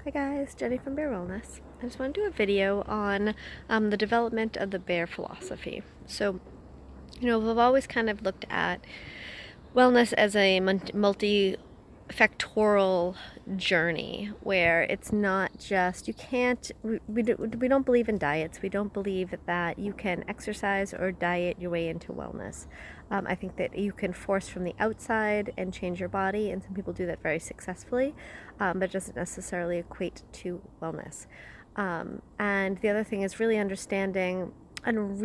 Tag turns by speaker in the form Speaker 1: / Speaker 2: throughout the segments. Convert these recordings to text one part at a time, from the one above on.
Speaker 1: Hi guys, Jenny from Bear Wellness. I just want to do a video on the development of the bear philosophy. So, we've always kind of looked at wellness as a multifactorial journey where it's not just, you can't, we don't believe in diets. We don't believe that you can exercise or diet your way into wellness. I think that you can force from the outside and change your body, and some people do that very successfully, but it doesn't necessarily equate to wellness. And the other thing is really understanding and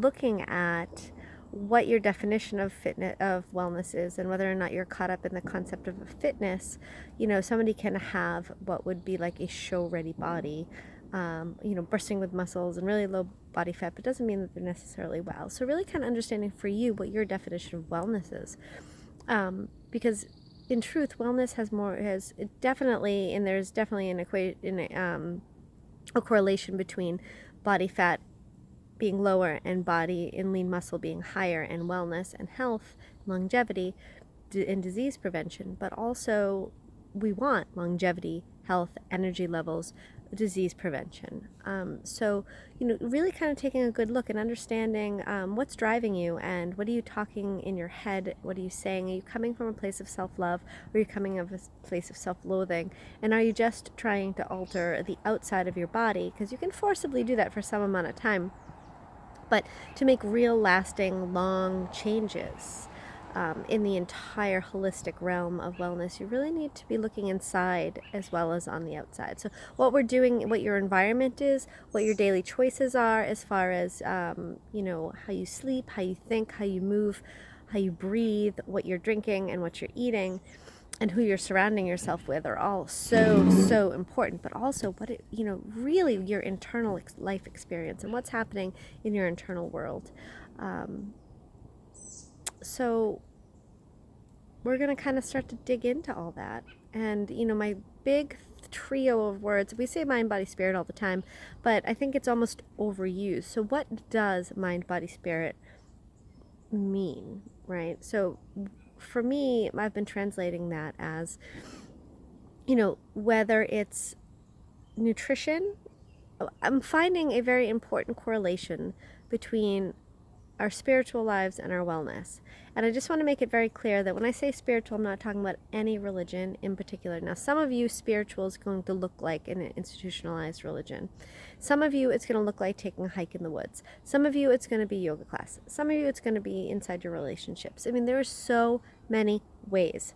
Speaker 1: looking at what your definition of fitness, of wellness is, and whether or not you're caught up in the concept of fitness. Somebody can have what would be like a show ready body, bursting with muscles and really low body fat, but doesn't mean that they're necessarily well. So really kind of understanding for you what your definition of wellness is, because in truth, wellness has definitely, and there's definitely a correlation between body fat being lower and body and lean muscle being higher, and wellness and health, longevity, and disease prevention. But also we want longevity, health, energy levels, disease prevention. So really kind of taking a good look and understanding what's driving you, and what are you talking in your head, what are you saying, are you coming from a place of self-love, or are you coming from a place of self-loathing, and are you just trying to alter the outside of your body, because you can forcibly do that for some amount of time. But to make real, lasting, long changes in the entire holistic realm of wellness, you really need to be looking inside as well as on the outside. So what we're doing, what your environment is, what your daily choices are, as far as how you sleep, how you think, how you move, how you breathe, what you're drinking, and what you're eating, and who you're surrounding yourself with, are all so important. But also really your internal life experience and what's happening in your internal world. So we're going to kind of start to dig into all that. And my big trio of words, we say mind, body, spirit all the time, but I think it's almost overused. So what does mind, body, spirit mean, right? So for me, I've been translating that as, whether it's nutrition, I'm finding a very important correlation between our spiritual lives and our wellness. And I just want to make it very clear that when I say spiritual, I'm not talking about any religion in particular. Now, some of you, spiritual is going to look like an institutionalized religion. Some of you, it's going to look like taking a hike in the woods. Some of you, it's going to be yoga class. Some of you, it's going to be inside your relationships. I mean, there are so many ways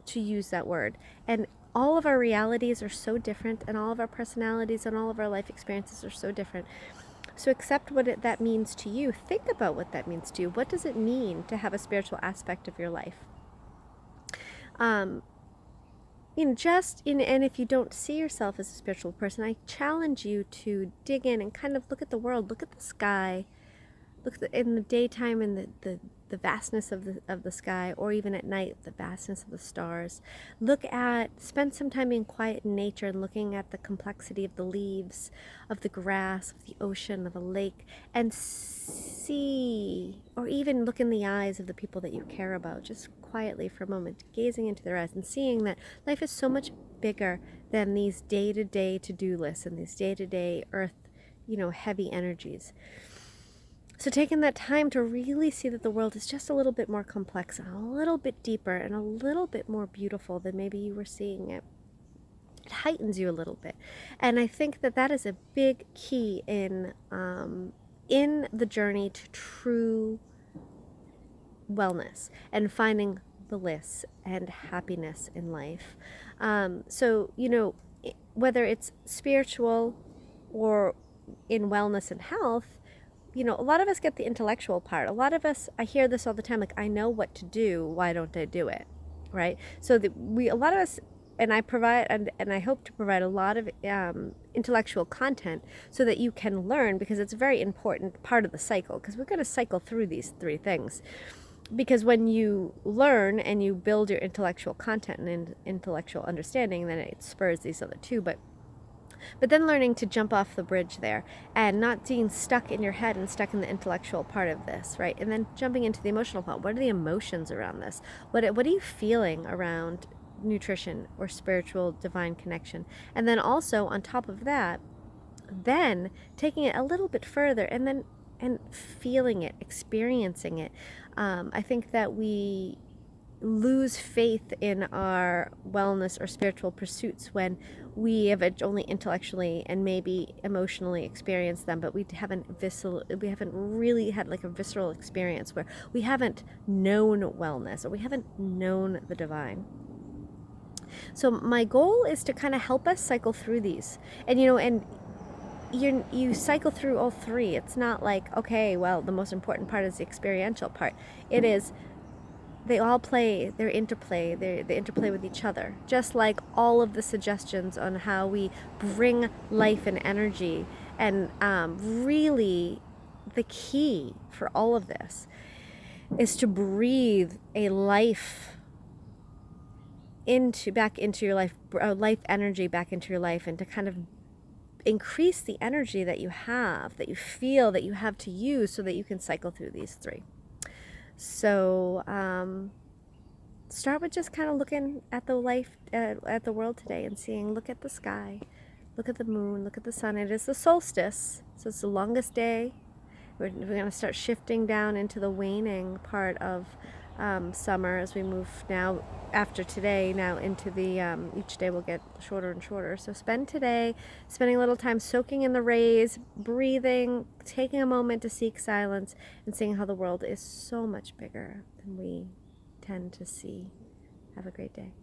Speaker 1: to use that word. And all of our realities are so different, and all of our personalities and all of our life experiences are so different. So accept what that means to you. Think about what that means to you. What does it mean to have a spiritual aspect of your life? And if you don't see yourself as a spiritual person, I challenge you to dig in and kind of look at the world, look at the sky, look in the daytime and the vastness of the sky, or even at night, the vastness of the stars. Spend some time being quiet in nature and looking at the complexity of the leaves, of the grass, of the ocean, of a lake, and see, or even look in the eyes of the people that you care about, just quietly for a moment, gazing into their eyes and seeing that life is so much bigger than these day-to-day to-do lists and these day-to-day earth, heavy energies. So taking that time to really see that the world is just a little bit more complex and a little bit deeper and a little bit more beautiful than maybe you were seeing it. It heightens you a little bit. And I think that is a big key in the journey to true wellness and finding bliss and happiness in life. So whether it's spiritual or in wellness and health, a lot of us get the intellectual part. A lot of us, I hear this all the time, like, I know what to do, why don't I do it, right? So a lot of us, and I provide, and I hope to provide a lot of intellectual content so that you can learn, because it's a very important part of the cycle, because we're going to cycle through these three things. Because when you learn and you build your intellectual content and intellectual understanding, then it spurs these other two. But then learning to jump off the bridge there and not being stuck in your head and stuck in the intellectual part of this, right? And then jumping into the emotional part. What are the emotions around this? What are you feeling around nutrition or spiritual divine connection. And then also on top of that, then taking it a little bit further and feeling it, experiencing it. I think that we lose faith in our wellness or spiritual pursuits when we have only intellectually and maybe emotionally experienced them, but we haven't really had like a visceral experience where we haven't known wellness or we haven't known the divine. So my goal is to kind of help us cycle through these, and you cycle through all three. It's not like, okay, well, the most important part is the experiential part. It is, they all play, they interplay with each other. Just like all of the suggestions on how we bring life and energy. And really, the key for all of this is to breathe a life back into your life, life energy back into your life, and to kind of increase the energy that you have, that you feel that you have to use so that you can cycle through these three. So start with just kind of looking at the life, at the world today, and seeing, look at the sky, look at the moon, look at the sun. It is the solstice, so it's the longest day. We're going to start shifting down into the waning part of summer as we move now, after today, now into the, each day will get shorter and shorter. So spend today spending a little time soaking in the rays, breathing, taking a moment to seek silence, and seeing how the world is so much bigger than we tend to see. Have a great day.